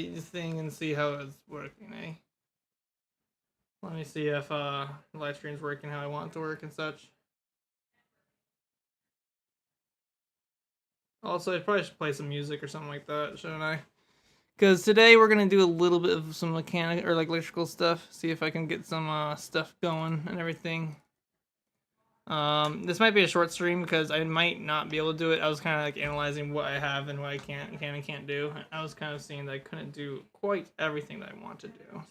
thing and see how it's working, eh? Let me see if live stream's working how I want it to work and such. Also, I probably should play some music or something like that, shouldn't I? Because today we're gonna do a little bit of some mechanic or like electrical stuff. See if I can get some stuff going and everything. This might be a short stream because I might not be able to do it. I was kind of like analyzing what I have and what I can and can't do. I was kind of seeing that I couldn't do quite everything that I want to do.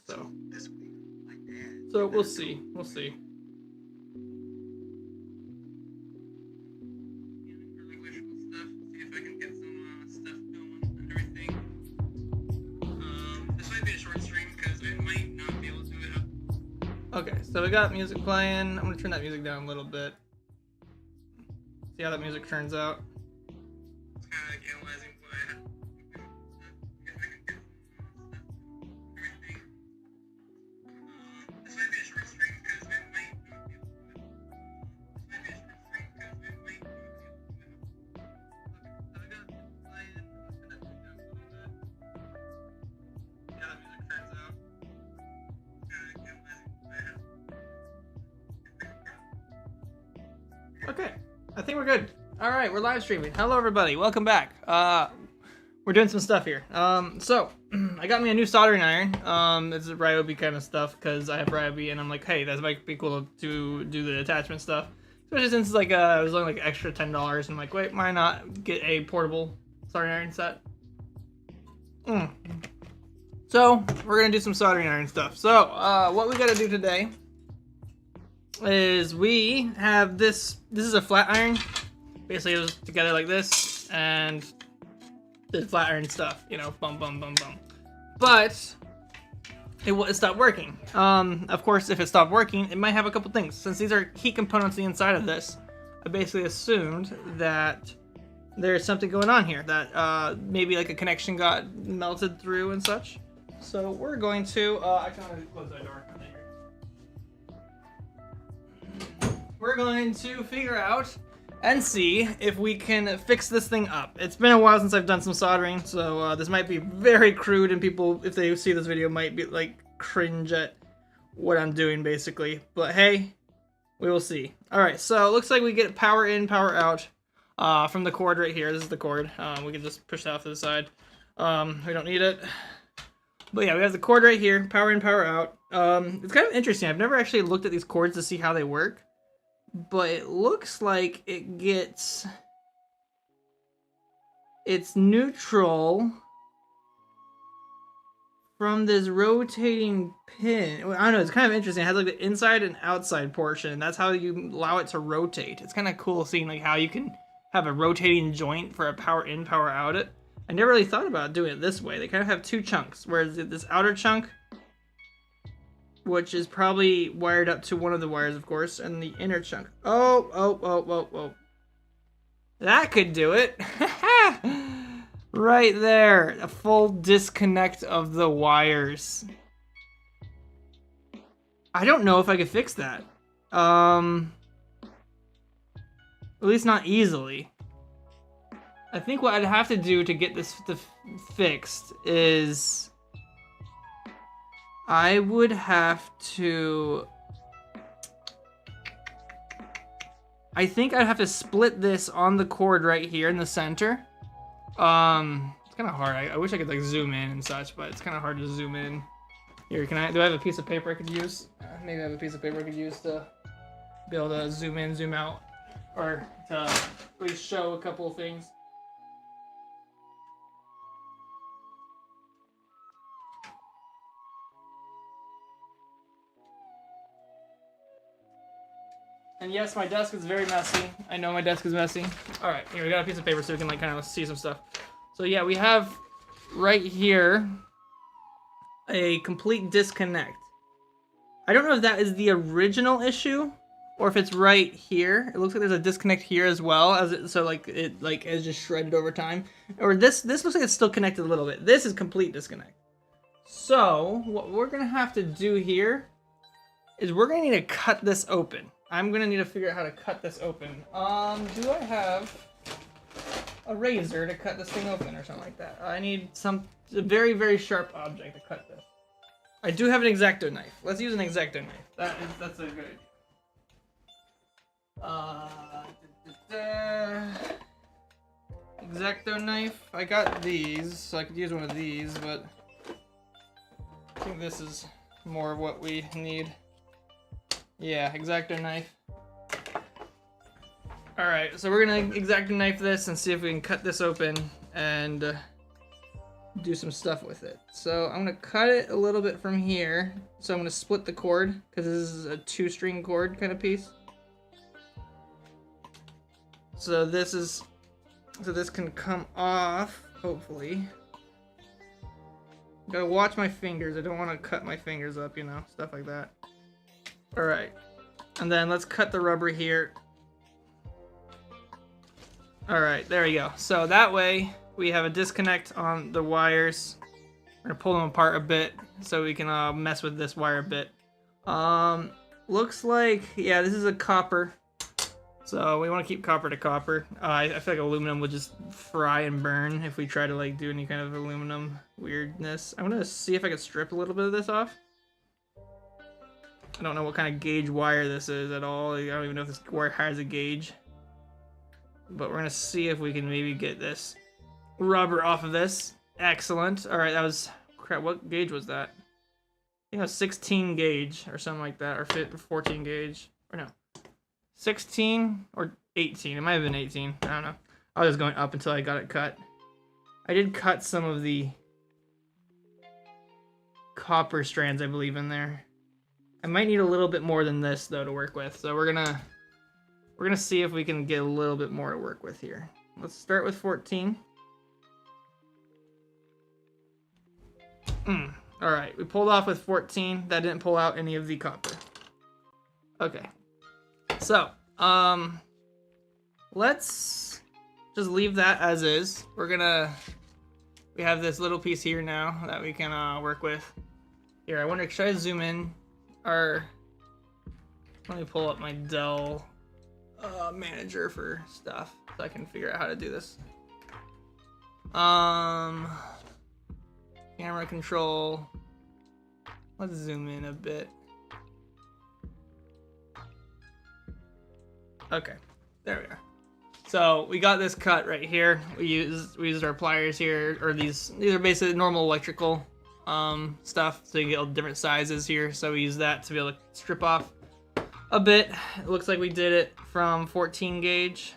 So we'll see. We'll see. Okay, so we got music playing. I'm gonna turn that music down a little bit. See how that music turns out. It's kind of like analyzing what I have. This might be a short stream because I might not be able to do it. This might be a short stream because I might not be able to do it. Okay, so we got music playing. I'm gonna turn that down a little bit. See how that music turns out. Okay, I think we're good. All right, we're live streaming. Hello, everybody. Welcome back. We're doing some stuff here. So I got me a new soldering iron. It's Ryobi kind of stuff because I have Ryobi, and I'm like, hey, that might be cool to do the attachment stuff. Especially since it's like it was only like extra $10, and I'm like, wait, why not get a portable soldering iron set? So we're gonna do some soldering iron stuff. So what we gotta do today is we have this is a flat iron. Basically it was together like this and did flat iron stuff, you know, bum bum bum bum. But it stopped working. Of course, if it stopped working, it might have a couple things. Since these are heat components on the inside of this, I basically assumed that there's something going on here, that maybe like a connection got melted through and such. So we're going to actually I'm gonna close that door. We're going to figure out and see if we can fix this thing up. It's been a while since I've done some soldering, so this might be very crude, and people, if they see this video, might be like cringe at what I'm doing basically. But hey, we will see. All right, so it looks like we get power in, power out from the cord right here. This is the cord. We can just push that off to the side. We don't need it. But yeah, we have the cord right here, power in, power out. It's kind of interesting. I've never actually looked at these cords to see how they work, but it looks like it gets its neutral from this rotating pin. I don't know, it's kind of interesting. It has like the inside and outside portion, and that's how you allow it to rotate. It's kind of cool seeing like how you can have a rotating joint for a power in, power out it. I never really thought about doing it this way. They kind of have two chunks, whereas this outer chunk, which is probably wired up to one of the wires, of course, and the inner chunk. Oh. That could do it. Right there. A full disconnect of the wires. I don't know if I could fix that. At least not easily. I think what I'd have to do to get this fixed is I would have to... I think I'd have to split this on the cord right here in the center. It's kind of hard. I wish I could like zoom in and such, but it's kind of hard to zoom in. Here, do I have a piece of paper I could use? Maybe I have a piece of paper I could use to be able to zoom in, zoom out, or to at least show a couple of things. And yes, my desk is very messy. I know my desk is messy. All right, here we got a piece of paper so we can like kind of see some stuff. So yeah, we have right here a complete disconnect. I don't know if that is the original issue or if it's right here. It looks like there's a disconnect here as well, as it, so like it like is just shredded over time. Or this looks like it's still connected a little bit. This is complete disconnect. So what we're gonna have to do here is we're gonna need to cut this open. I'm gonna need to figure out how to cut this open. Do I have a razor to cut this thing open or something like that. I need a very, very sharp object to cut this. I do have an X-Acto knife. Let's use an X-Acto knife. That's a good idea. X-Acto knife. I got these, so I could use one of these, but I think this is more of what we need. Yeah, X-Acto knife. Alright, so we're gonna X-Acto knife this and see if we can cut this open and do some stuff with it. So I'm gonna cut it a little bit from here. So I'm gonna split the cord, because this is a 2-string cord kind of piece. So this can come off, hopefully. Gotta watch my fingers. I don't want to cut my fingers up, you know, stuff like that. Alright. And then let's cut the rubber here. Alright, there we go. So that way, we have a disconnect on the wires. We're gonna pull them apart a bit so we can mess with this wire a bit. Looks like, yeah, this is a copper. So we want to keep copper to copper. I feel like aluminum would just fry and burn if we try to like do any kind of aluminum weirdness. I'm gonna see if I can strip a little bit of this off. I don't know what kind of gauge wire this is at all. I don't even know if this wire has a gauge. But we're gonna see if we can maybe get this rubber off of this. Excellent. All right, that was, crap, what gauge was that? I think it was 16 gauge or something like that, or 14 gauge, or no. 16 or 18. It might have been 18. I don't know. I was going up until I got it cut. I did cut some of the copper strands, I believe, in there. I might need a little bit more than this though to work with. So we're gonna see if we can get a little bit more to work with here. Let's start with 14. All right, we pulled off with 14. That didn't pull out any of the copper. Okay. So, let's just leave that as is. We have this little piece here now that we can work with. Here, I wonder, should I zoom in? Let me pull up my Dell manager for stuff so I can figure out how to do this. Camera control. Let's zoom in a bit. Okay, there we are. So we got this cut right here. We used our pliers here, or these are basically normal electrical stuff. So you can get all different sizes here. So we use that to be able to strip off a bit. It looks like we did it from 14 gauge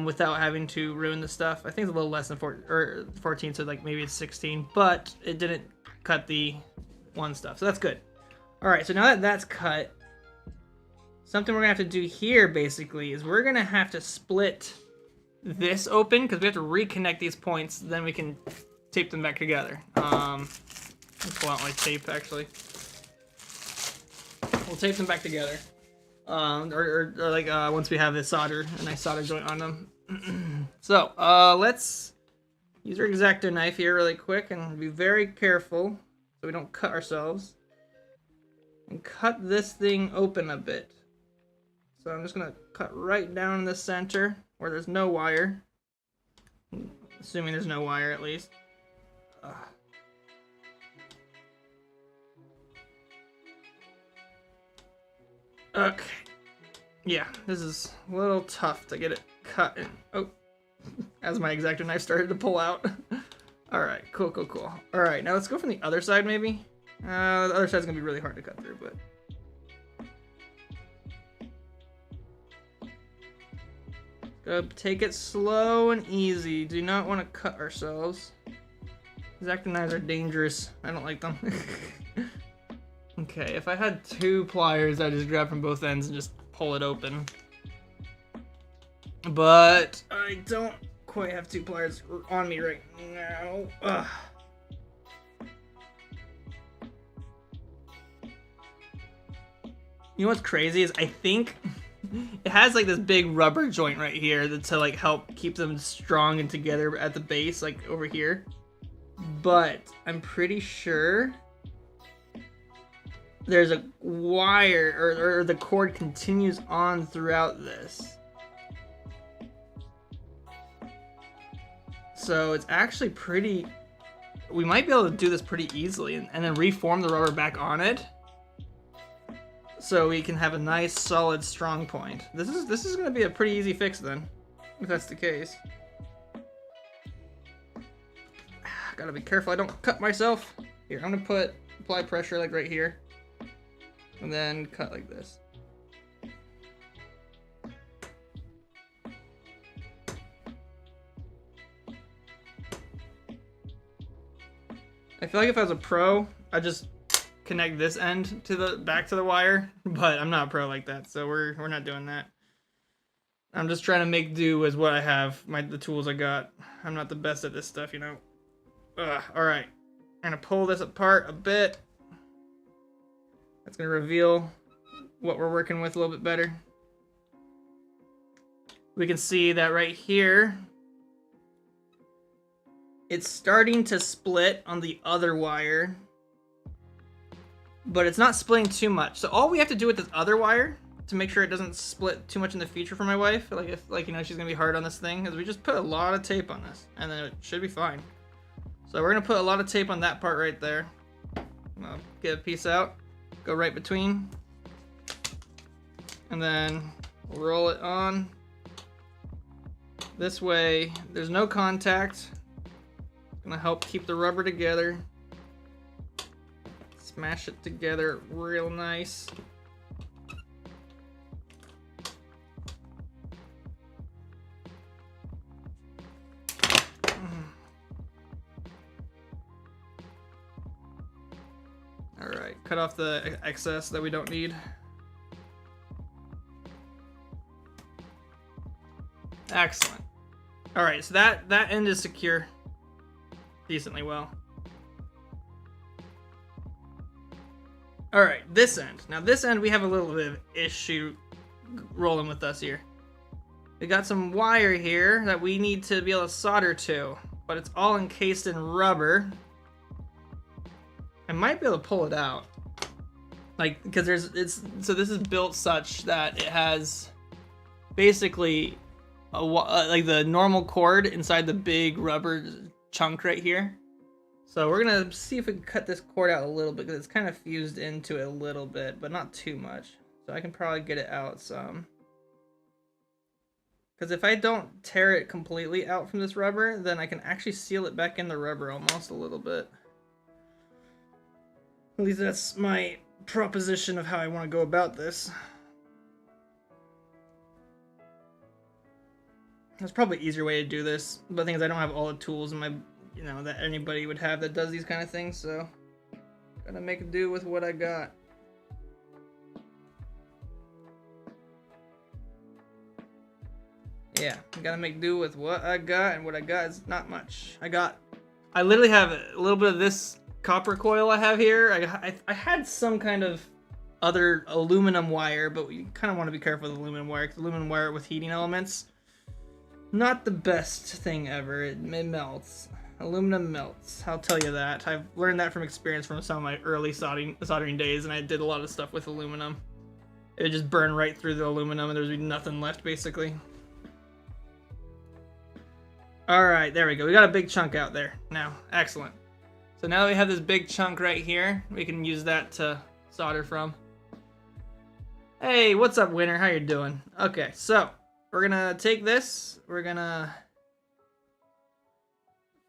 without having to ruin the stuff. I think it's a little less than 14, so like maybe it's 16, but it didn't cut the one stuff. So that's good. All right, so now that that's cut, something we're gonna have to do here basically is we're gonna have to split this open because we have to reconnect these points. Then we can tape them back together. Let's pull out my tape actually. We'll tape them back together. Or like once we have this a nice solder joint on them. So let's use our X-Acto knife here really quick and be very careful so we don't cut ourselves. And cut this thing open a bit. So I'm just gonna cut right down in the center where there's no wire. Assuming there's no wire at least. Okay. Yeah, this is a little tough to get it cut. As my X-Acto knife started to pull out. Alright, cool. Alright, now let's go from the other side maybe. The other side's gonna be really hard to cut through, but... Go take it slow and easy. Do not want to cut ourselves. X-Acto knives are dangerous. I don't like them. Okay, if I had 2 pliers, I'd just grab from both ends and just pull it open. But I don't quite have 2 pliers on me right now. Ugh. You know what's crazy is I think it has like this big rubber joint right here to like help keep them strong and together at the base, like over here. But I'm pretty sure there's a wire or the cord continues on throughout this. So it's actually pretty... We might be able to do this pretty easily and then reform the rubber back on it. So we can have a nice, solid, strong point. This is going to be a pretty easy fix then, if that's the case. Gotta be careful I don't cut myself. Here, I'm gonna apply pressure like right here. And then cut like this. I feel like if I was a pro, I'd just connect this end to the back to the wire, but I'm not a pro like that, so we're not doing that. I'm just trying to make do with what I have, the tools I got. I'm not the best at this stuff, you know. Alright, I'm gonna pull this apart a bit. That's gonna reveal what we're working with a little bit better. We can see that right here, it's starting to split on the other wire, but it's not splitting too much. So all we have to do with this other wire to make sure it doesn't split too much in the future for my wife, like if you know she's gonna be hard on this thing, is we just put a lot of tape on this, and then it should be fine. So we're gonna put a lot of tape on that part right there. I'll get a piece out, go right between, and then roll it on. This way, there's no contact. It's gonna help keep the rubber together. Smash it together real nice. Alright, cut off the excess that we don't need. Excellent. Alright, so that end is secure decently well. Alright, this end. Now this end we have a little bit of issue rolling with us here. We got some wire here that we need to be able to solder to, but it's all encased in rubber. I might be able to pull it out, like, because so this is built such that it has basically like the normal cord inside the big rubber chunk right here. So we're gonna see if we can cut this cord out a little bit, because it's kind of fused into it a little bit, but not too much. So I can probably get it out some. Because if I don't tear it completely out from this rubber, then I can actually seal it back in the rubber almost a little bit. At least that's my proposition of how I want to go about this. There's probably an easier way to do this, but the thing is I don't have all the tools in my, you know, that anybody would have that does these kind of things, so gotta make do with what I got. Yeah, I gotta make do with what I got, and what I got is not much. I literally have a little bit of this copper coil I have here. I had some kind of other aluminum wire, but we kind of want to be careful with aluminum wire, because aluminum wire with heating elements, not the best thing ever. It melts. Aluminum melts. I'll tell you that. I've learned that from experience from some of my early soldering days, and I did a lot of stuff with aluminum. It would just burn right through the aluminum, and there'd be nothing left, basically. Alright, there we go. We got a big chunk out there now. Excellent. So now that we have this big chunk right here, we can use that to solder from. Hey, what's up, Winter? How you doing? Okay, so we're gonna take this. We're gonna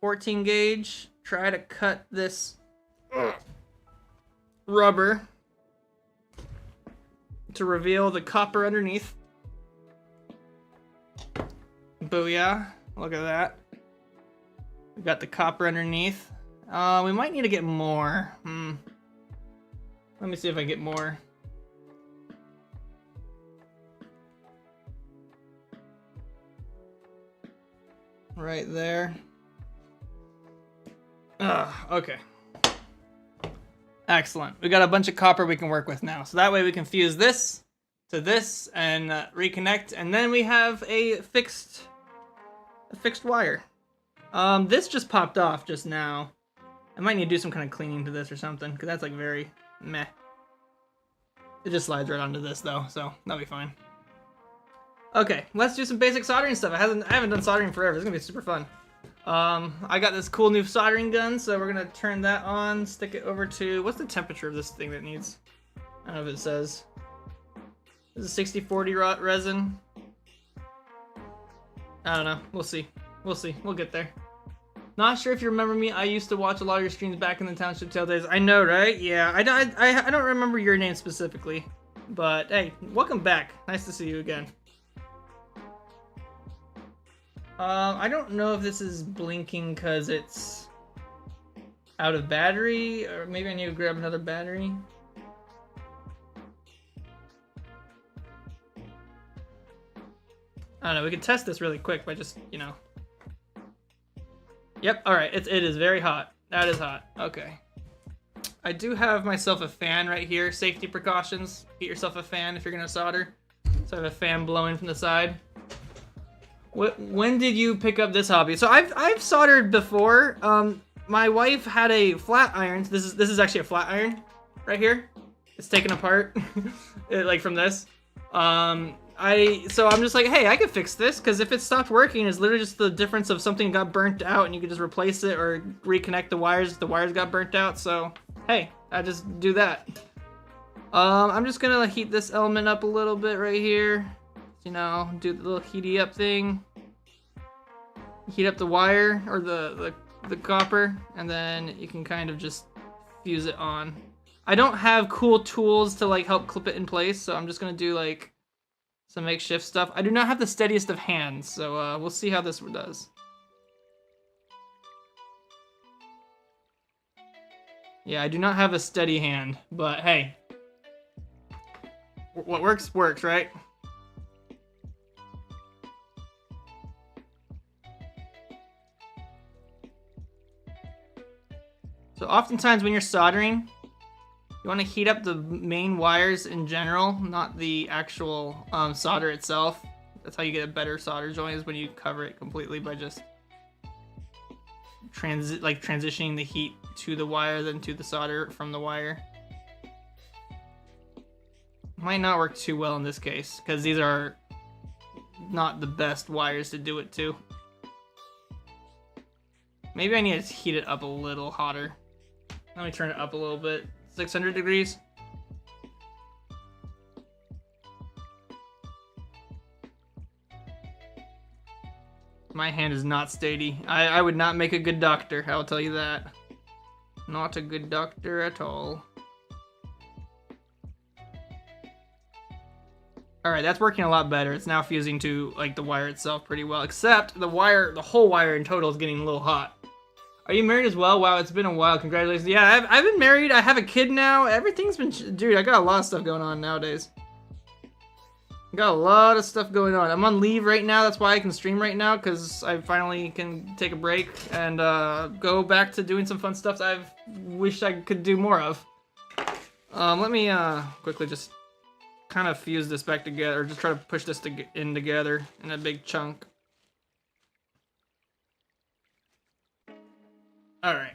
14 gauge, try to cut this rubber to reveal the copper underneath. Booyah. Look at that. We got the copper underneath. We might need to get more. Let me see if I get more. Right there. Okay. Excellent. We got a bunch of copper we can work with now. So that way we can fuse this to this and reconnect, and then we have a fixed wire. This just popped off just now. I might need to do some kind of cleaning to this or something, because that's like very meh. It just slides right onto this though, so that'll be fine. Okay, let's do some basic soldering stuff. I haven't done soldering forever. It's gonna be super fun. I got this cool new soldering gun, so we're gonna turn that on, stick it over to, what's the temperature of this thing that needs? I don't know if it says. This is 6040 resin. I don't know, we'll see. We'll see, we'll get there. Not sure if you remember me, I used to watch a lot of your streams back in the Township Tale days. I know, right? Yeah, I don't remember your name specifically. But hey, welcome back. Nice to see you again. I don't know if this is blinking because it's out of battery, or maybe I need to grab another battery. I don't know, we could test this really quick by just, you know. Yep, alright, it is very hot. That is hot. Okay. I do have myself a fan right here. Safety precautions. Get yourself a fan if you're gonna solder. So I have a fan blowing from the side. When did you pick up this hobby? So I've soldered before. My wife had a flat iron. This is actually a flat iron right here. It's taken apart, like from this. So I'm just like, hey, I could fix this, because if it stopped working, it's literally just the difference of something got burnt out, and you could just replace it or reconnect the wires if the wires got burnt out. So hey, I just do that. I'm just gonna heat this element up a little bit right here. You know, do the little heaty up thing. Heat up the wire or the copper, and then you can kind of just fuse it on. I don't have cool tools to like help clip it in place, so I'm just gonna do like some makeshift stuff. I do not have the steadiest of hands, so we'll see how this does. Yeah, I do not have a steady hand, but hey, what works, works, right? So oftentimes when you're soldering, you want to heat up the main wires in general, not the actual solder itself. That's how you get a better solder joint, is when you cover it completely by just transitioning the heat to the wire, then to the solder from the wire. Might not work too well in this case, because these are not the best wires to do it to. Maybe I need to heat it up a little hotter. Let me turn it up a little bit. 600 degrees. My hand is not steady. I would not make a good doctor, I'll tell you that. Not a good doctor at all. Alright, that's working a lot better. It's now fusing to like the wire itself pretty well, except the whole wire in total is getting a little hot. Are you married as well? Wow, it's been a while. Congratulations. Yeah, I've been married. I have a kid now. Everything's been... Dude, I got a lot of stuff going on nowadays. I got a lot of stuff going on. I'm on leave right now. That's why I can stream right now, because I finally can take a break and go back to doing some fun stuff that I've wished I could do more of. Let me quickly just kind of fuse this back together, or just try to push this in together in a big chunk. All right.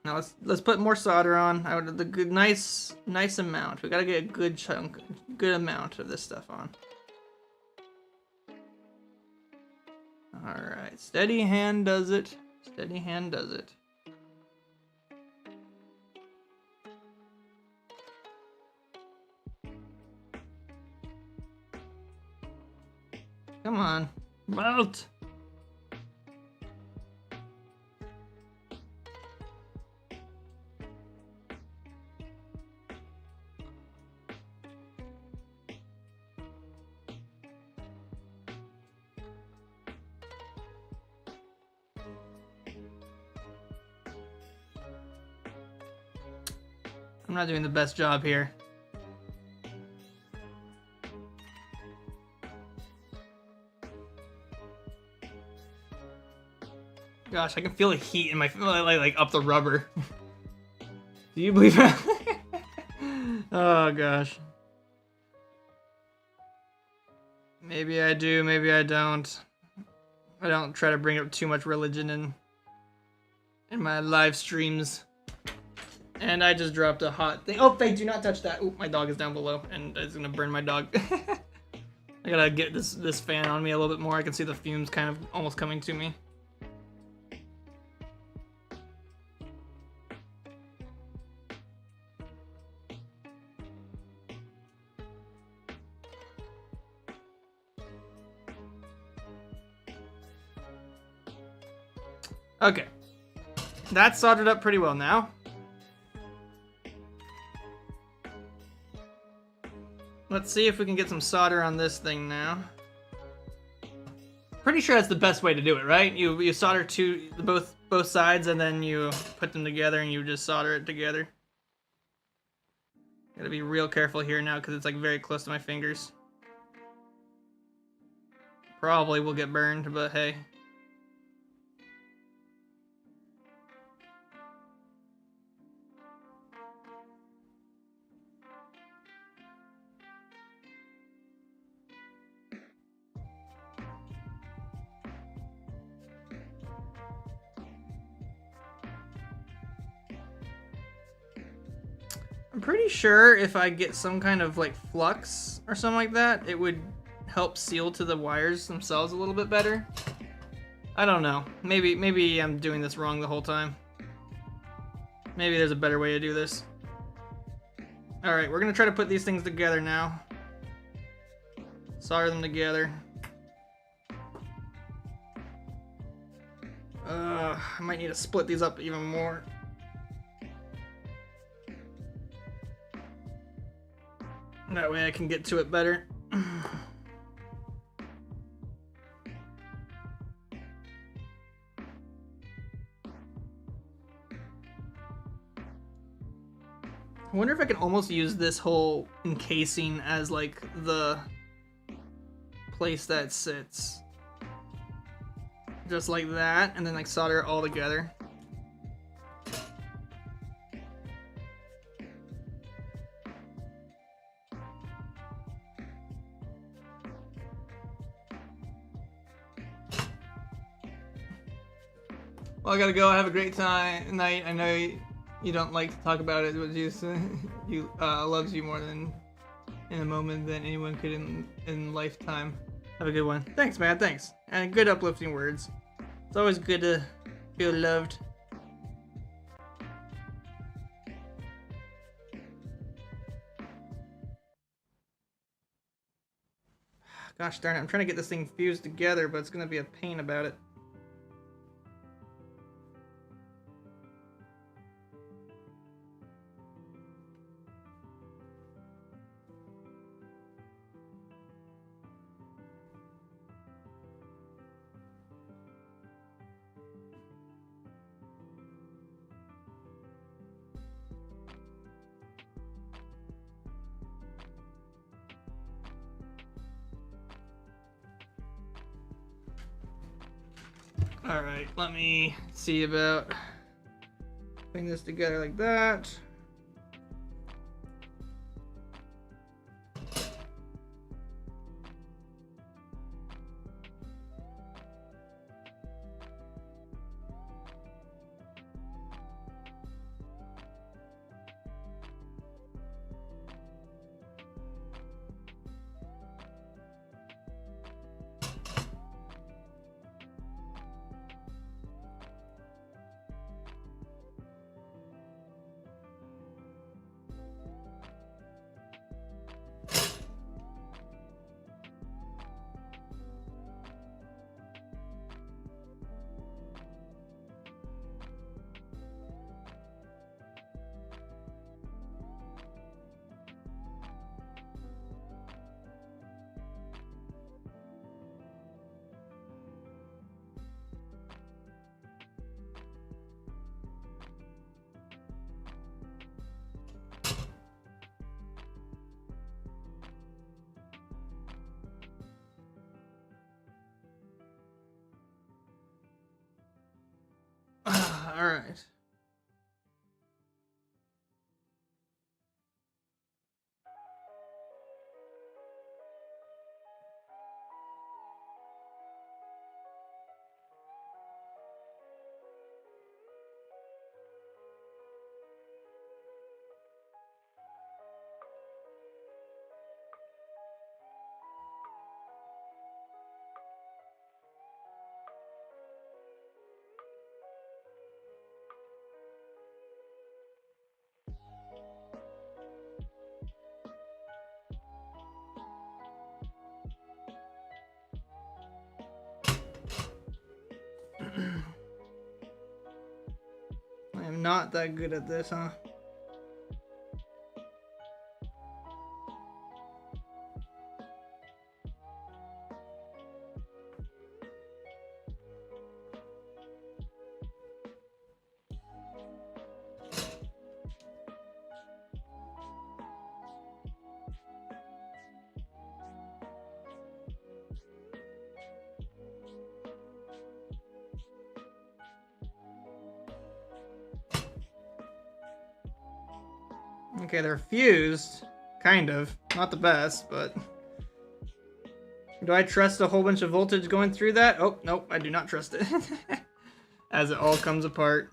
Now let's put more solder on. I would the good nice amount. We gotta get a good chunk, good amount of this stuff on. All right, steady hand does it. Steady hand does it. Come on, melt. I'm not doing the best job here. Gosh, I can feel the heat in my like up the rubber. Do you believe that? Oh gosh. Maybe I do, maybe I don't. I don't try to bring up too much religion in my live streams. And I just dropped a hot thing. Oh, Faye, do not touch that. Oop, my dog is down below, and it's gonna burn my dog. I gotta get this fan on me a little bit more. I can see the fumes kind of almost coming to me. Okay. That's soldered up pretty well now. Let's see if we can get some solder on this thing now. Pretty sure that's the best way to do it, right? You solder both sides and then you put them together and you just solder it together. Gotta be real careful here now because it's like very close to my fingers. Probably will get burned, but hey. I'm pretty sure if I get some kind of like flux or something like that, it would help seal to the wires themselves a little bit better. I don't know. Maybe I'm doing this wrong the whole time. Maybe there's a better way to do this. Alright, we're gonna try to put these things together now. Solder them together. I might need to split these up even more. That way I can get to it better. I wonder if I can almost use this whole encasing as like the place that sits. Just like that, and then like solder it all together. Well, I gotta go. Have a great night. I know you don't like to talk about it, but you loves you more than in a moment than anyone could in lifetime. Have a good one. Thanks, man. Thanks. And good uplifting words. It's always good to feel loved. Gosh darn it. I'm trying to get this thing fused together, but it's gonna be a pain about it. Alright, let me see about putting this together like that. am not that good at this, huh? Okay, they're fused. Kind of. Not the best, but... Do I trust a whole bunch of voltage going through that? Oh, nope, I do not trust it. As it all comes apart.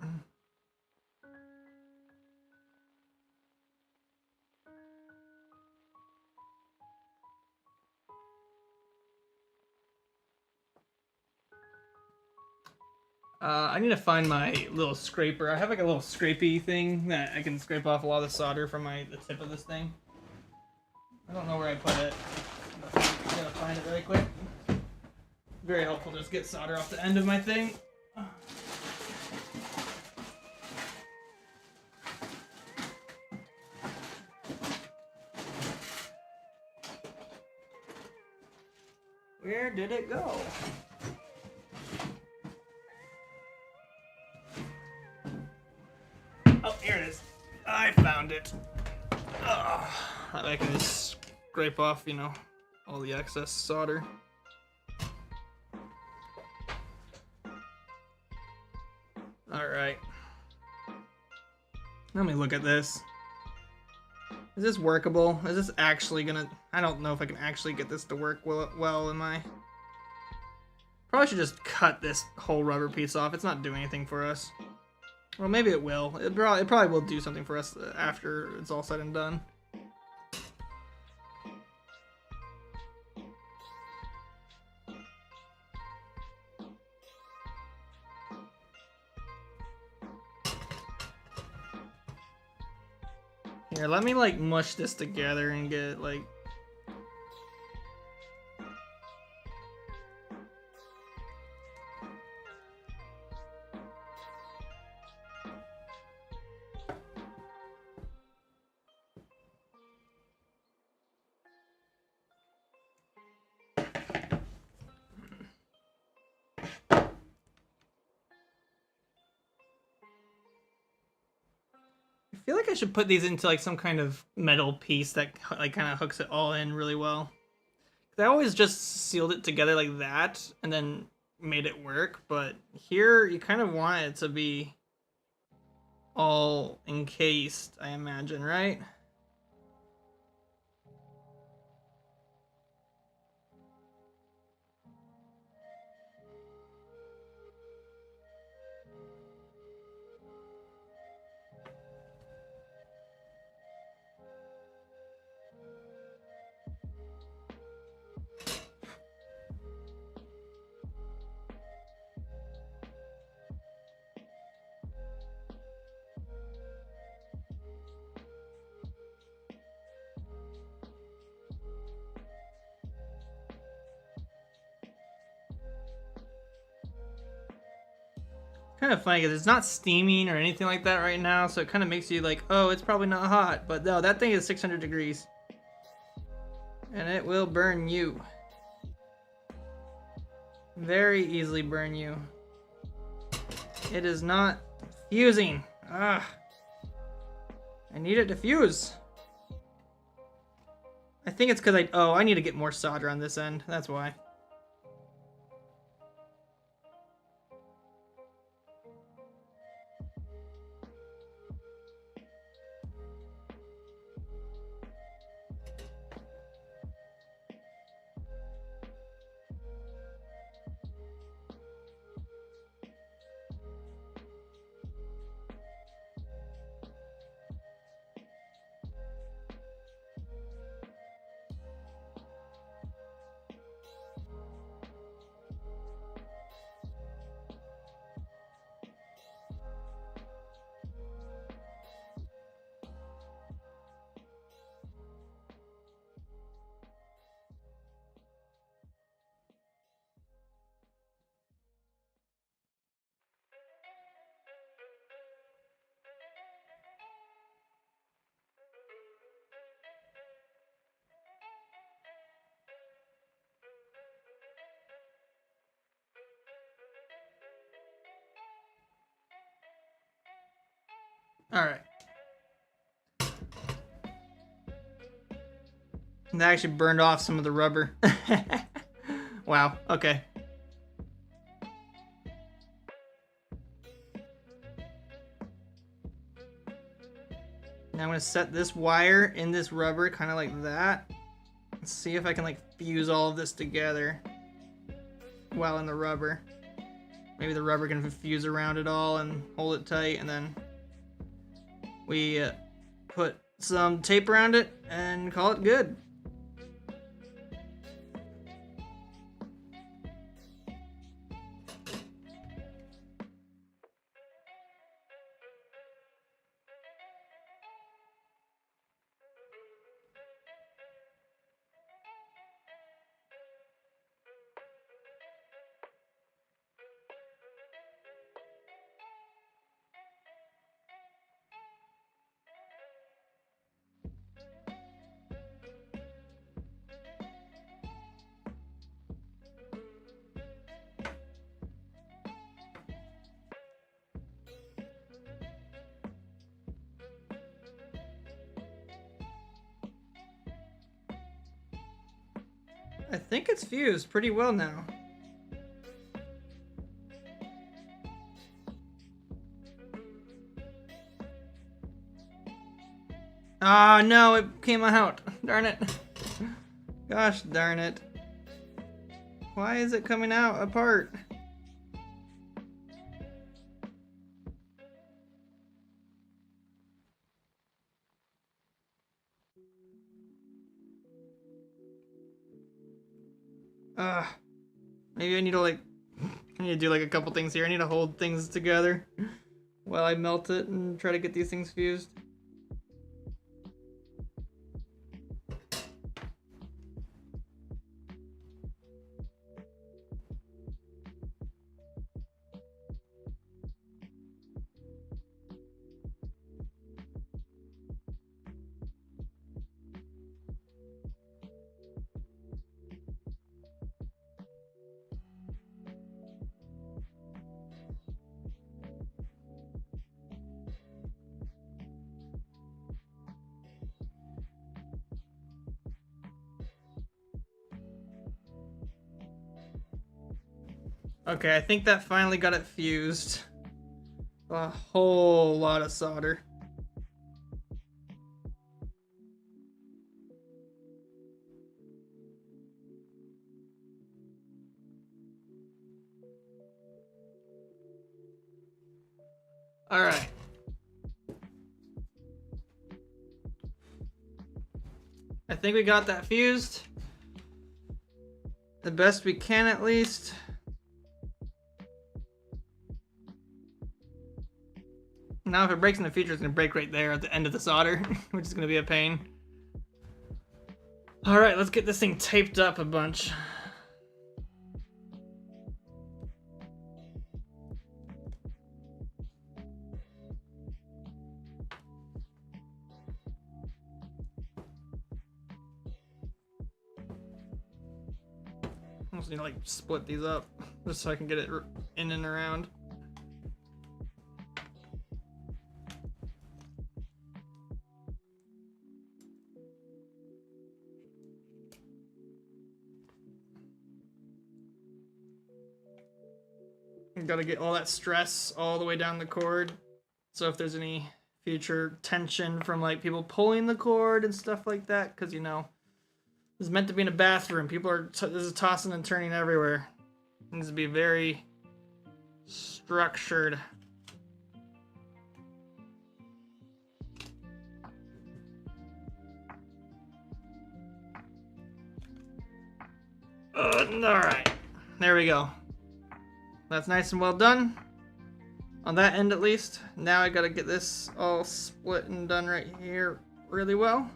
I need to find my little scraper. I have like a little scrapey thing that I can scrape off a lot of the solder from the tip of this thing. I don't know where I put it. I gotta find it really quick. Very helpful to just get solder off the end of my thing. Where did it go? Oh, here it is. I found it. I can just scrape off, you know, all the excess solder. Alright. Let me look at this. Is this workable? Is this actually gonna... I don't know if I can actually get this to work well, am I? Probably should just cut this whole rubber piece off. It's not doing anything for us. Well, maybe it will. It probably will do something for us after it's all said and done. Here, let me like mush this together and get like... I feel like I should put these into like some kind of metal piece that like kind of hooks it all in really well. I always just sealed it together like that and then made it work, but here you kind of want it to be all encased, I imagine, right? Kind of funny because it's not steaming or anything like that right now, so it kind of makes you like, oh, it's probably not hot. But no, that thing is 600 degrees. And it will burn you. Very easily burn you. It is not fusing. Ah. I need it to fuse. I think it's because I need to get more solder on this end. That's why. All right. That actually burned off some of the rubber. Wow, okay. Now I'm gonna set this wire in this rubber, kind of like that. Let's see if I can like fuse all of this together while in the rubber. Maybe the rubber can fuse around it all and hold it tight, and then we put some tape around it and call it good. I think it's fused pretty well now. Ah, no, it came out. Darn it. Gosh darn it. Why is it coming out apart? Maybe I need to do like a couple things here. I need to hold things together while I melt it and try to get these things fused. Okay, I think that finally got it fused. A whole lot of solder. All right. I think we got that fused. The best we can, at least. Now if it breaks in the future, it's gonna break right there at the end of the solder, which is gonna be a pain. All right, let's get this thing taped up a bunch. I just need to like split these up just so I can get it in and around. You've got to get all that stress all the way down the cord. So if there's any future tension from like people pulling the cord and stuff like that, because you know, it's meant to be in a bathroom. People are this is tossing and turning everywhere. It needs to be very structured. All right, there we go. That's nice and well done. On that end at least. Now I gotta get this all split and done right here really well.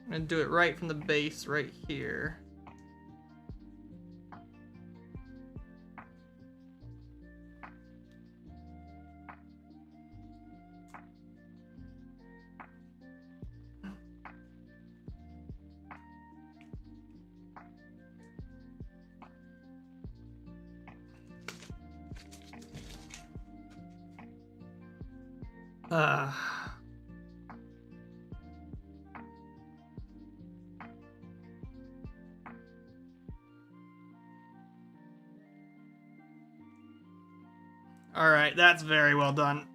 I'm gonna do it right from the base right here. All right, that's very well done.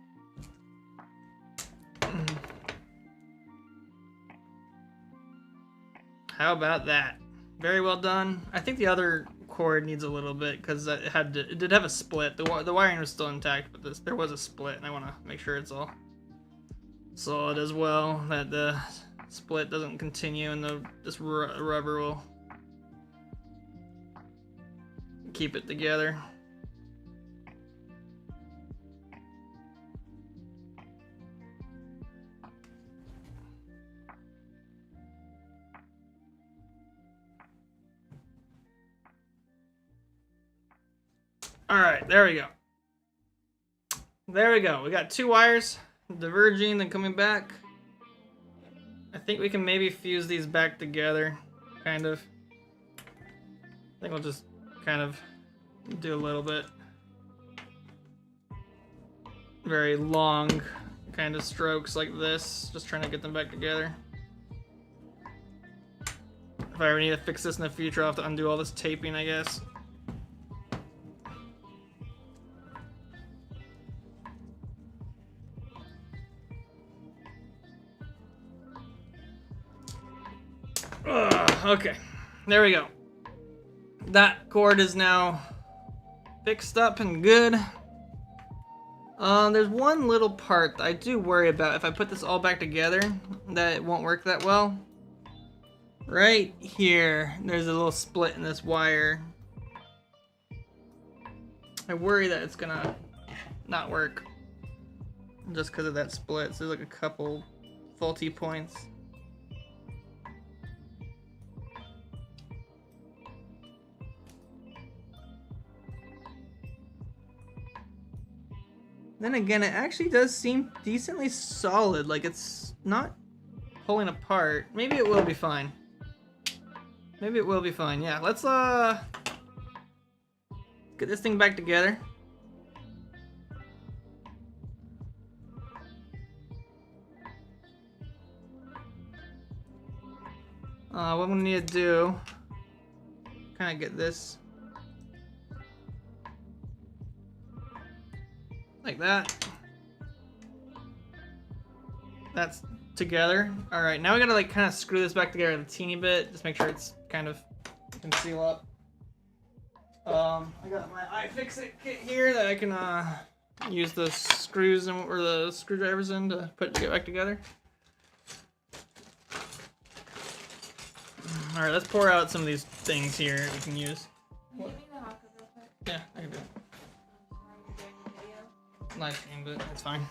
How about that? Very well done. I think the other cord needs a little bit because it did have a split. The wiring was still intact, but there was a split, and I want to make sure it's all solid as well. That the split doesn't continue, and this rubber will keep it together. All right, there we go. There we go. We got 2 wires diverging and coming back. I think we can maybe fuse these back together, kind of. I think we'll just kind of do a little bit. Very long kind of strokes like this, just trying to get them back together. If I ever need to fix this in the future, I'll have to undo all this taping, I guess. Okay, there we go. That cord is now fixed up and good. There's one little part that I do worry about. If I put this all back together, that it won't work that well. Right here, there's a little split in this wire. I worry that it's gonna not work just because of that split. So there's like a couple faulty points. Then again, it actually does seem decently solid. Like, it's not pulling apart. Maybe it will be fine. Maybe it will be fine. Yeah, let's get this thing back together. What I'm gonna need to do, kind of get this like that. That's together. All right, now we gotta like kind of screw this back together a teeny bit. Just make sure it's kind of can seal up. I got my iFixit kit here that I can use the screws or the screwdrivers in to get back together. All right, let's pour out some of these things here we can use. What? Yeah, I can do it. Live stream, but it's fine.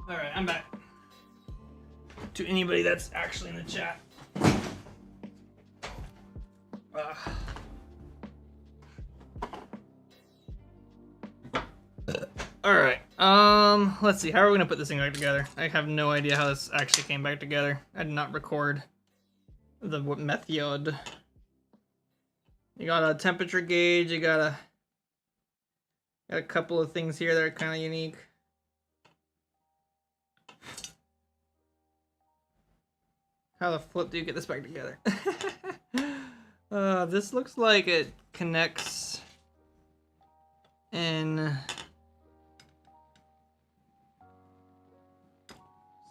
All right, I'm back. To anybody that's actually in the chat. All right. Let's see. How are we gonna put this thing back together? I have no idea how this actually came back together. I did not record the method. You got a temperature gauge. You got a Got a couple of things here that are kind of unique. How the flip do you get this back together? This looks like it connects in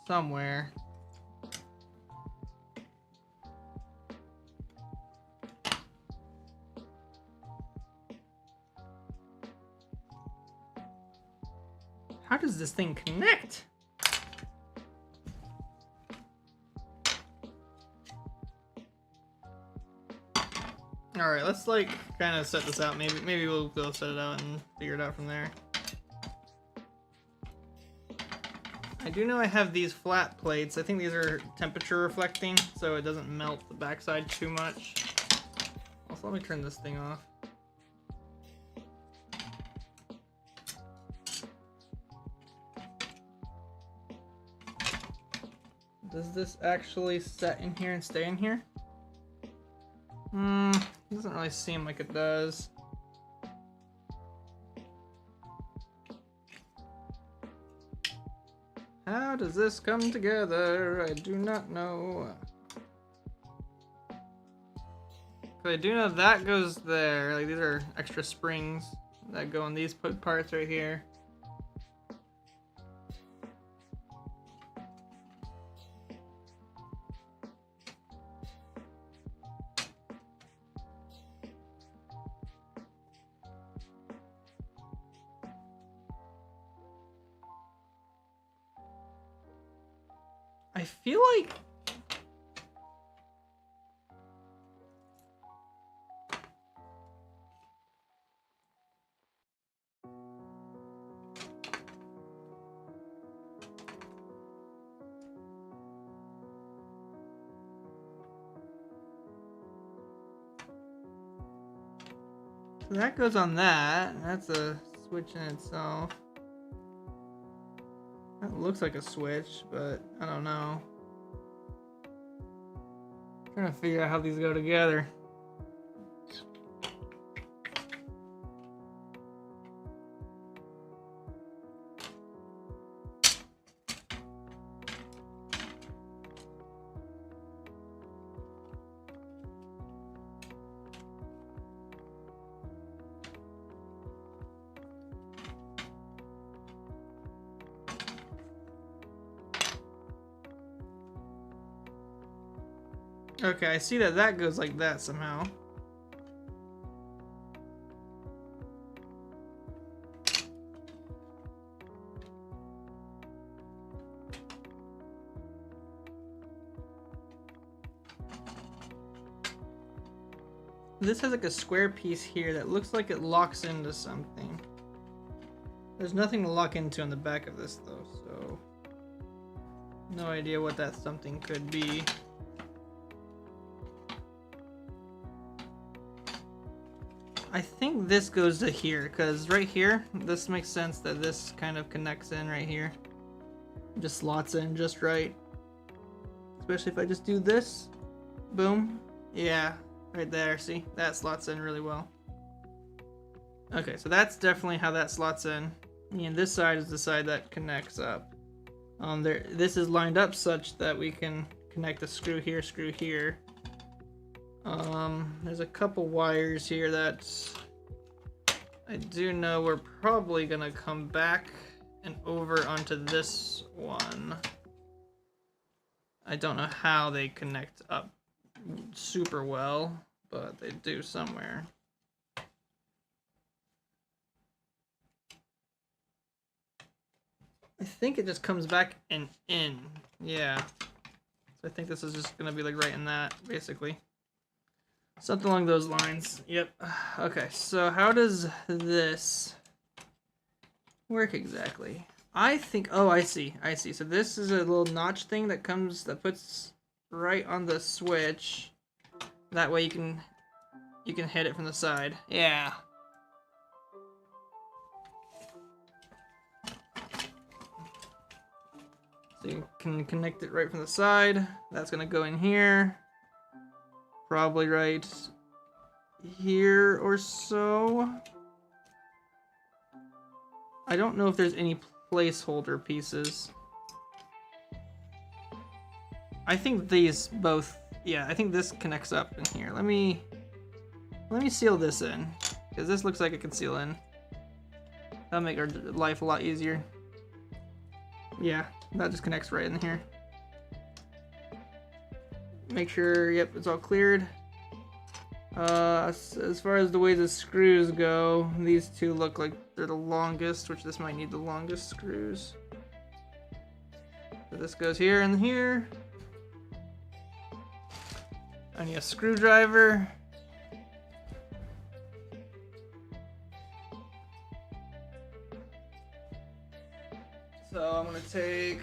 somewhere. How does this thing connect? All right, let's like kind of set this out. Maybe we'll go set it out and figure it out from there. I do know I have these flat plates. I think these are temperature reflecting, so it doesn't melt the backside too much. Also, let me turn this thing off. Does this actually set in here and stay in here? Doesn't really seem like it does. How does this come together? I do not know. I do know that goes there. Like, these are extra springs that go in these parts right here. I feel like that goes on that. That's a switch in itself. That looks like a switch, but I don't know. I'm trying to figure out how these go together. Okay, I see that that goes like that somehow. This has like a square piece here that looks like it locks into something. There's nothing to lock into on the back of this though, so no idea what that something could be. I think this goes to here, because right here, this makes sense that this kind of connects in right here. Just slots in just right. Especially if I just do this. Boom. Yeah, right there, see? That slots in really well. Okay, so that's definitely how that slots in. And this side is the side that connects up. This is lined up such that we can connect the screw here, screw here. There's a couple wires here that I do know we're probably gonna come back and over onto this one. I don't know how they connect up super well, but they do somewhere. I think it just comes back and in. Yeah. So I think this is just gonna be like right in that, basically. Something along those lines. Yep. Okay, so how does this work exactly? I think, oh, I see. So this is a little notch thing that puts right on the switch. That way you can hit it from the side. Yeah. So you can connect it right from the side. That's gonna go in here. Probably right here or so. I don't know if there's any placeholder pieces. I think these both, yeah, I think this connects up in here. Let me seal this in, because this looks like it can seal in. That'll make our life a lot easier. Yeah, that just connects right in here. Make sure, yep, it's all cleared. As far as the way the screws go, these two look like they're the longest, which this might need the longest screws. So this goes here and here. I need a screwdriver. So I'm gonna take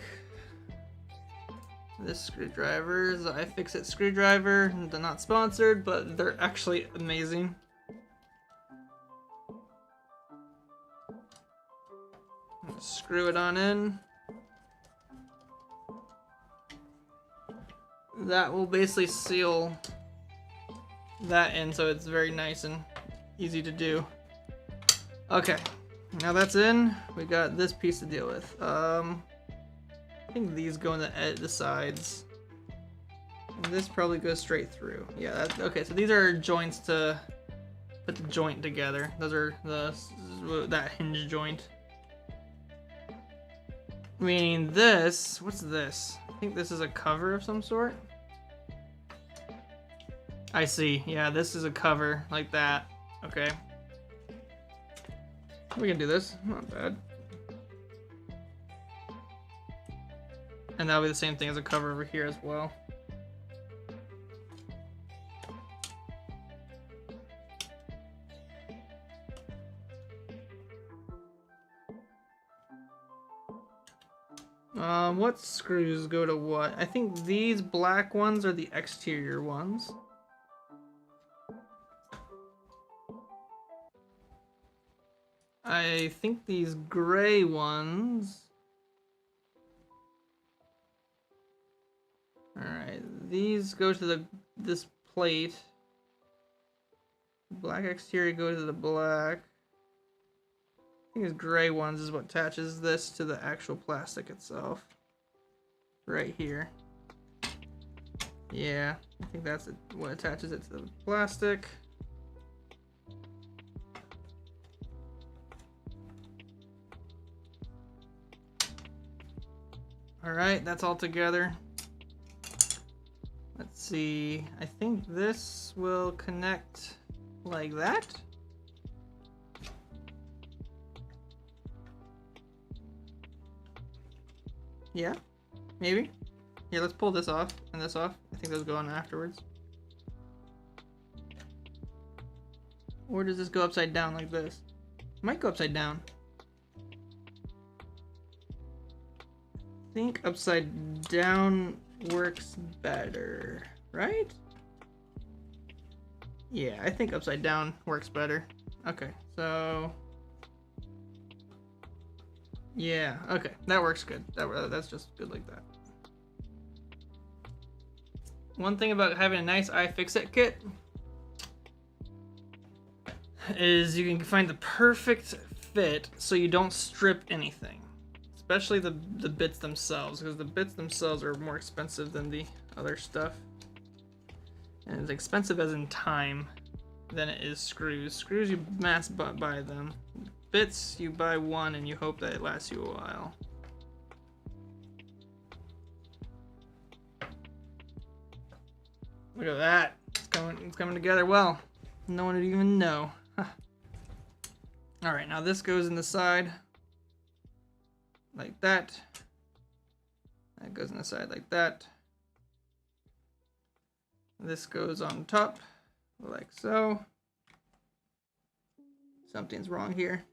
this screwdriver, is an iFixit screwdriver. They're not sponsored, but they're actually amazing. Screw it on in. That will basically seal that in, so it's very nice and easy to do. Okay, now that's in. We got this piece to deal with. I think these go on the sides. And this probably goes straight through. Yeah, okay, so these are joints to put the joint together. Those are that hinge joint. Meaning this, what's this? I think this is a cover of some sort. I see, yeah, this is a cover, like that. Okay. We can do this, not bad. And that'll be the same thing as a cover over here as well. What screws go to what? I think these black ones are the exterior ones. I think these gray ones. Alright, these go to this plate. Black exterior goes to the black. I think these gray ones is what attaches this to the actual plastic itself. Right here. Yeah, I think that's what attaches it to the plastic. Alright, that's all together. Let's see, I think this will connect like that. Yeah, maybe. Here, let's pull this off and this off. I think those go on afterwards. Or does this go upside down like this? It might go upside down. I think upside down works better, right? Yeah, I think upside down works better. Okay, so yeah, okay, that works good. That's just good like that. One thing about having a nice iFixit kit is you can find the perfect fit so you don't strip anything. Especially the bits themselves, because the bits themselves are more expensive than the other stuff. And it's expensive as in time than it is screws. Screws, you mass buy them. Bits, you buy one and you hope that it lasts you a while. Look at that. It's coming together well. No one would even know. Huh. Alright, now this goes in the side. Like that. That goes on the side like that. This goes on top, like so. Something's wrong here.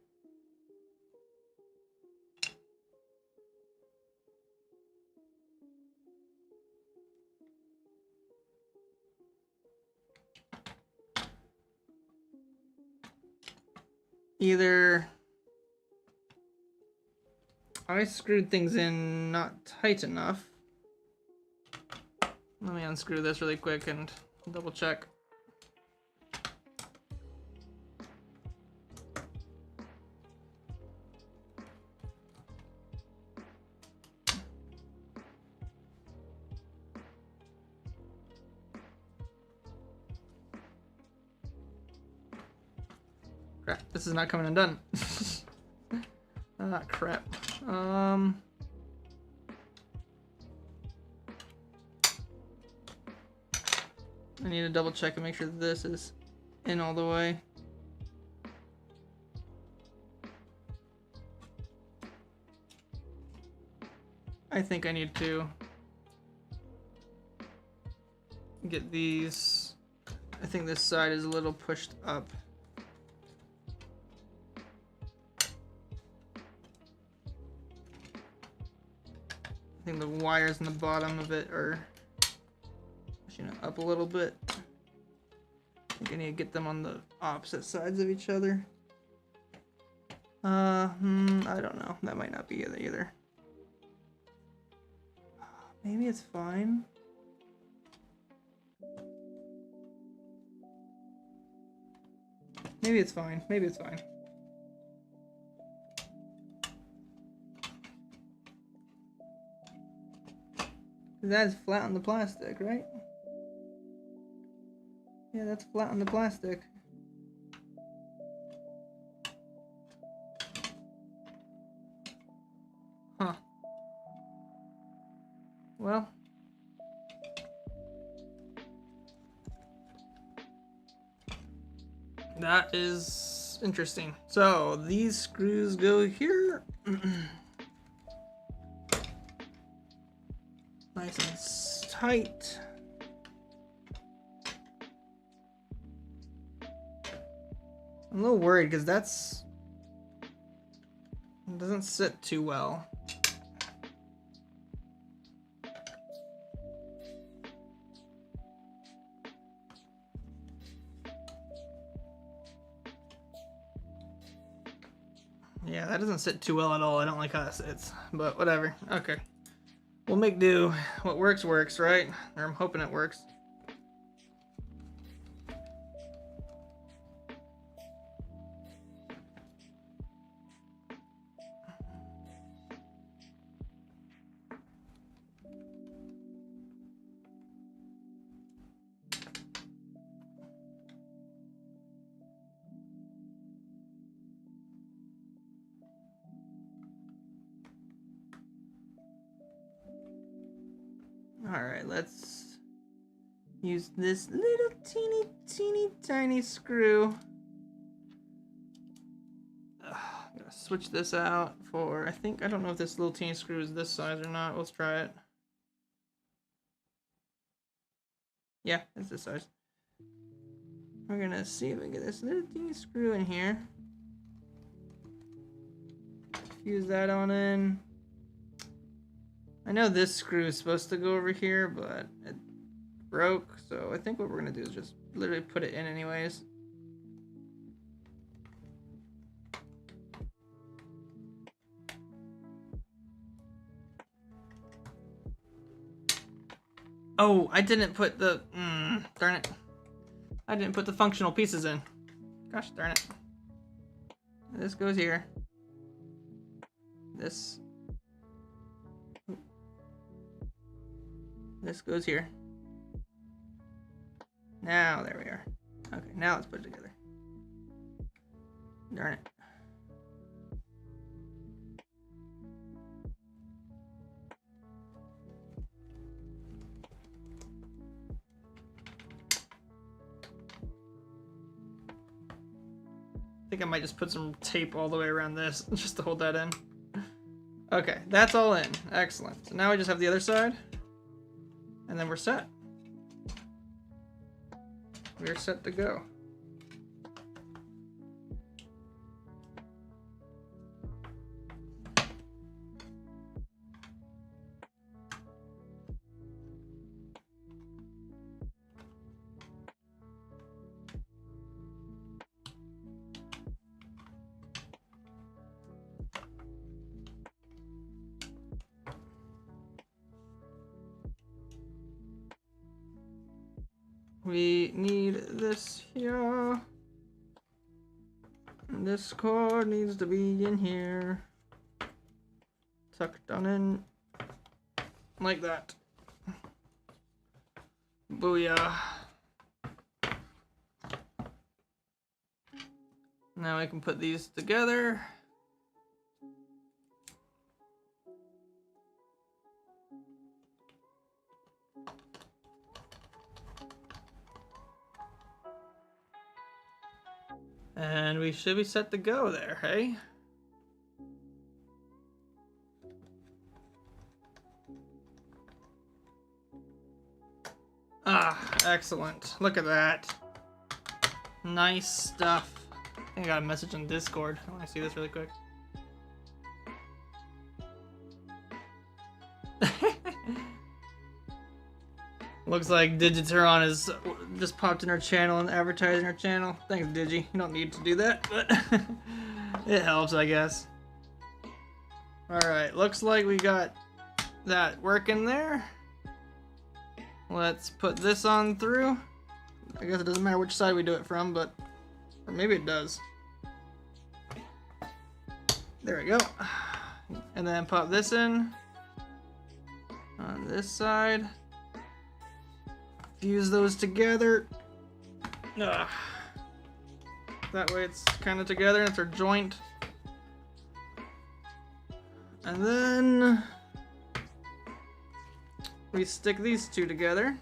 Either I screwed things in not tight enough. Let me unscrew this really quick and double check. Crap, this is not coming undone. Ah, crap. I need to double check and make sure that this is in all the way. I think I need to get these. I think this side is a little pushed up. I think the wires in the bottom of it are pushing it up a little bit. I think I need to get them on the opposite sides of each other. I don't know. That might not be it either. Maybe it's fine. Maybe it's fine. Maybe it's fine. That is flat on the plastic, right? Yeah, that's flat on the plastic. Huh. Well. That is interesting. So, these screws go here. Nice and tight. I'm a little worried because it doesn't sit too well. Yeah, that doesn't sit too well at all. I don't like how that sits, but whatever. Okay. We'll make do. What works, works, right? Or I'm hoping it works. Alright, let's use this little teeny tiny screw. I'm gonna switch this out for, I don't know if this little teeny screw is this size or not. Let's try it. Yeah, it's this size. We're gonna see if we can get this little teeny screw in here. Fuse that on in. I know this screw is supposed to go over here, but it broke, so I think what we're gonna do is just literally put it in anyways. Oh, I didn't put the, darn it. I didn't put the functional pieces in. Gosh darn it. This goes here. This goes here. Now, there we are. Okay, now let's put it together. Darn it. I think I might just put some tape all the way around this just to hold that in. Okay, that's all in. Excellent. So now we just have the other side. And then we're set. We're set to go. We need this here. And this cord needs to be in here. Tucked on in. Like that. Booyah. Now I can put these together. And we should be set to go there, hey? Ah, excellent. Look at that. Nice stuff. I think I got a message on Discord. I want to see this really quick. Looks like Digituron has just popped in our channel and advertising our channel. Thanks, Digi. You don't need to do that, but it helps, I guess. Alright, looks like we got that working there. Let's put this on through. I guess it doesn't matter which side we do it from, but... Or maybe it does. There we go. And then pop this in. On this side. Fuse those together. Ugh. That way it's kind of together, it's our joint. And then we stick these two together.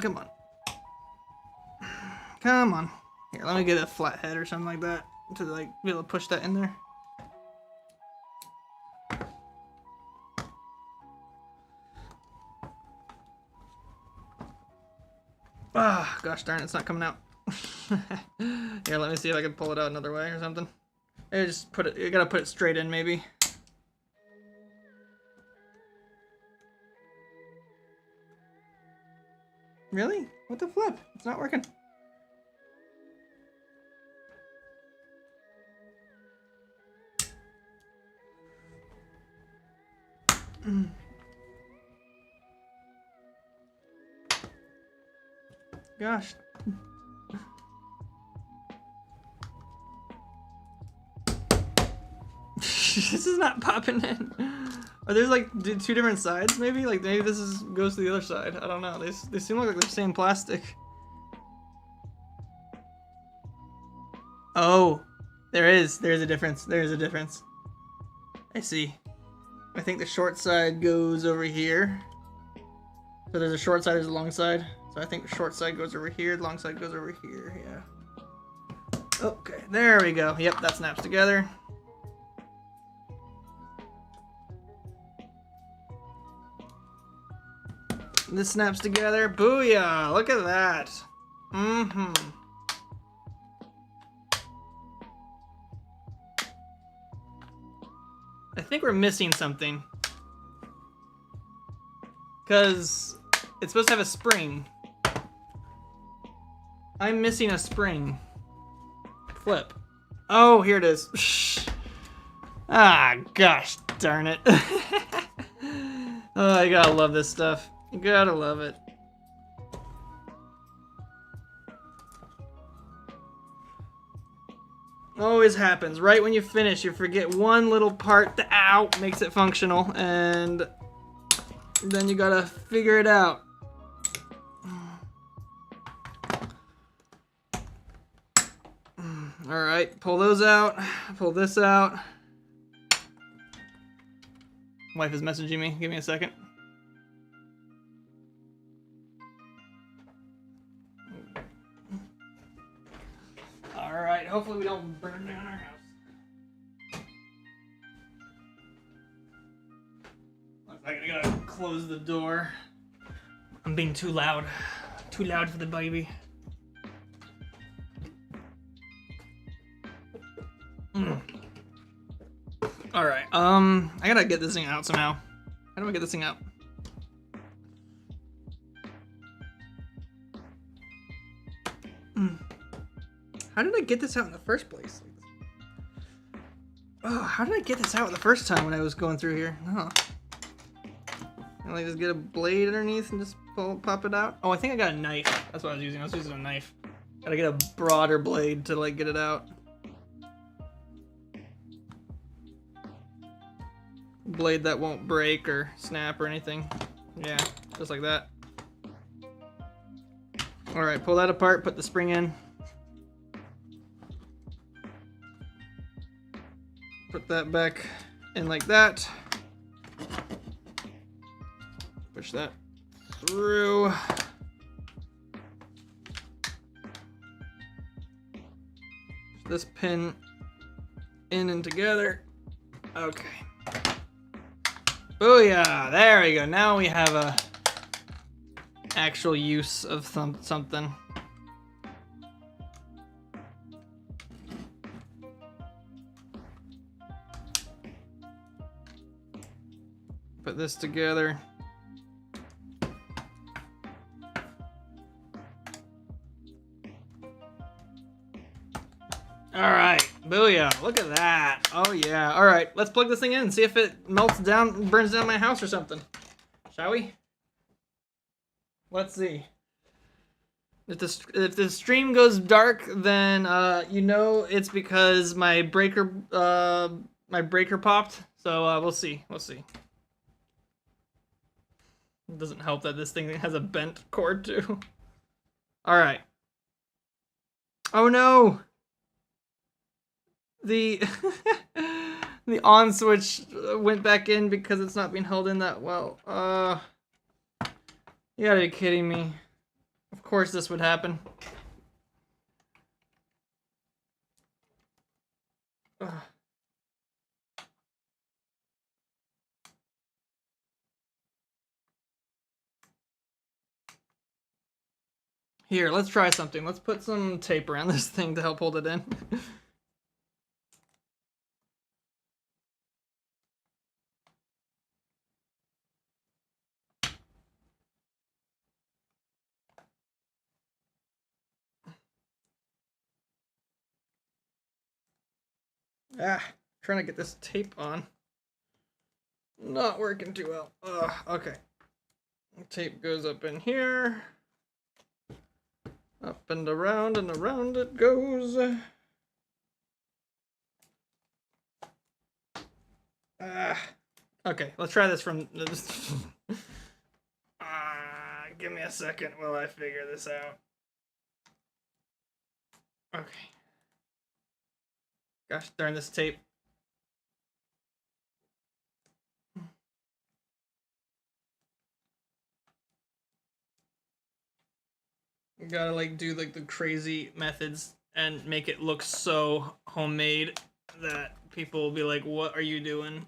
Come on. Come on. Here, let me get a flat head or something like that to like be able to push that in there. Ah, gosh darn it, it's not coming out. Here, let me see if I can pull it out another way or something. I just put it, you gotta put it straight in maybe. Really? What the flip? It's not working. Gosh. This is not popping in. Are there like two different sides maybe? Like maybe this is goes to the other side. I don't know. They seem like they're the same plastic. Oh, there's a difference. There's a difference. I see. I think the short side goes over here. So there's a short side, there's a long side. So I think the short side goes over here, the long side goes over here, yeah. Okay, there we go. Yep, that snaps together. This snaps together. Booyah! Look at that. Mm-hmm. I think we're missing something. Because it's supposed to have a spring. I'm missing a spring. Flip. Oh, here it is. Ah, gosh darn it. Oh, you gotta love this stuff. You gotta love it. Always happens. Right when you finish, you forget one little part that makes it functional, and then you gotta figure it out. Alright, pull those out. Pull this out. Wife is messaging me. Give me a second. Alright, hopefully we don't burn down our house. Looks like I gotta close the door. I'm being too loud. Too loud for the baby. Alright, I gotta get this thing out somehow. How do I get this thing out? How did I get this out in the first place? Oh, how did I get this out the first time when I was going through here? Oh. Can I just get a blade underneath and just pop it out? Oh, I think I got a knife. That's what I was using. I was using a knife. Gotta get a broader blade to like get it out. blade that won't break or snap or anything. Yeah, just like that. All right, pull that apart, put the spring in. Put that back in like that. Push that through. This pin in and together. Okay. Booyah! There we go. Now we have a actual use of something. Put this together. Alright, booyah, look at that. Oh yeah, alright, let's plug this thing in and see if it melts down, burns down my house or something. Shall we? Let's see. If the stream goes dark, then you know it's because my breaker popped. So we'll see. We'll see. It doesn't help that this thing has a bent cord too. All right. Oh no. The the on switch went back in because it's not being held in that well. You gotta be kidding me. Of course this would happen. Ugh. Here, let's try something. Let's put some tape around this thing to help hold it in. Trying to get this tape on. Not working too well. Okay. Tape goes up in here. Up and around it goes. Okay, let's try this from... give me a second while I figure this out. Okay. Gosh darn this tape. You gotta like do like the crazy methods and make it look so homemade that people will be like, what are you doing?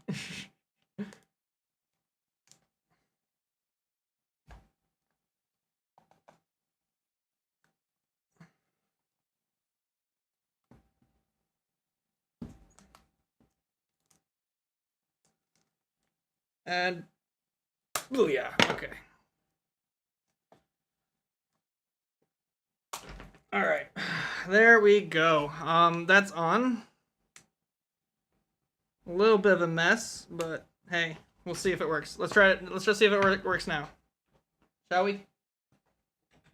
And booyah, okay. All right, there we go. That's on. A little bit of a mess, but hey, we'll see if it works. Let's try it. Let's just see if it works now. Shall we?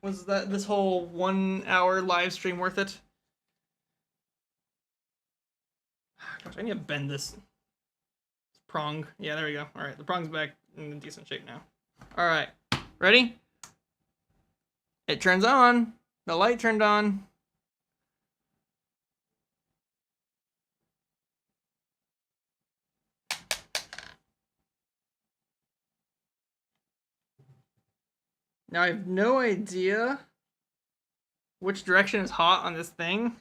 Was this whole 1 hour live stream worth it? Gosh, I need to bend this prong. Yeah, there we go. All right, the prong's back in decent shape now. All right, ready? It turns on. The light turned on. Now I have no idea which direction is hot on this thing.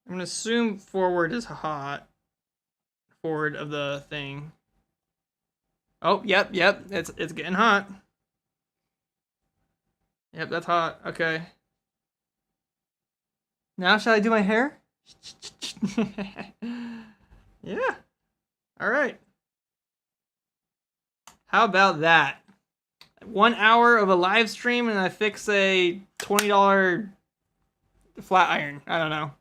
I'm gonna assume forward is hot. Forward of the thing. Oh, yep, it's getting hot. Yep, that's hot. Okay. Now shall I do my hair? Yeah. All right. How about that? 1 hour of a live stream and I fix a $20 flat iron. I don't know.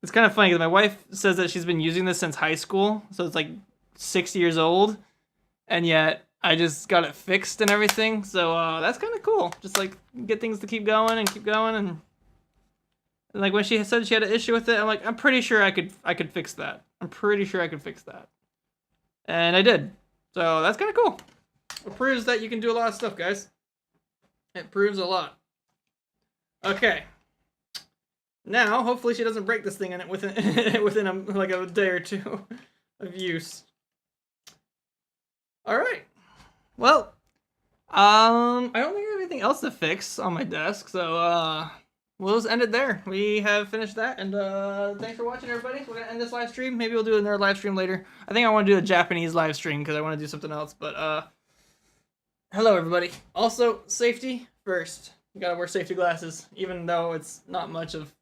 It's kind of funny because my wife says that she's been using this since high school, so it's like 6 years old, and yet I just got it fixed and everything. So that's kind of cool. Just like get things to keep going and like when she said she had an issue with it, I'm like, I'm pretty sure I could fix that. I'm pretty sure I could fix that. And I did. So that's kind of cool. It proves that you can do a lot of stuff, guys. It proves a lot. Okay. Now, hopefully she doesn't break this thing in it within like a day or two of use. All right. Well, I don't think I have anything else to fix on my desk, so we'll just end it there. We have finished that, and thanks for watching, everybody. We're gonna end this live stream. Maybe we'll do another live stream later. I think I want to do a Japanese live stream because I want to do something else. But hello, everybody. Also, safety first. You gotta wear safety glasses, even though it's not much of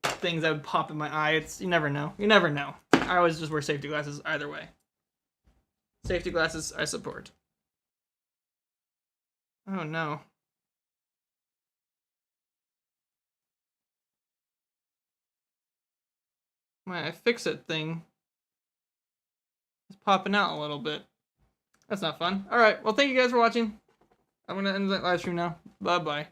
things that would pop in my eye. It's you never know. You never know. I always just wear safety glasses either way. Safety glasses, I support. Oh no. My iFixit thing is popping out a little bit. That's not fun. Alright, well thank you guys for watching. I'm gonna end the live stream now. Bye bye.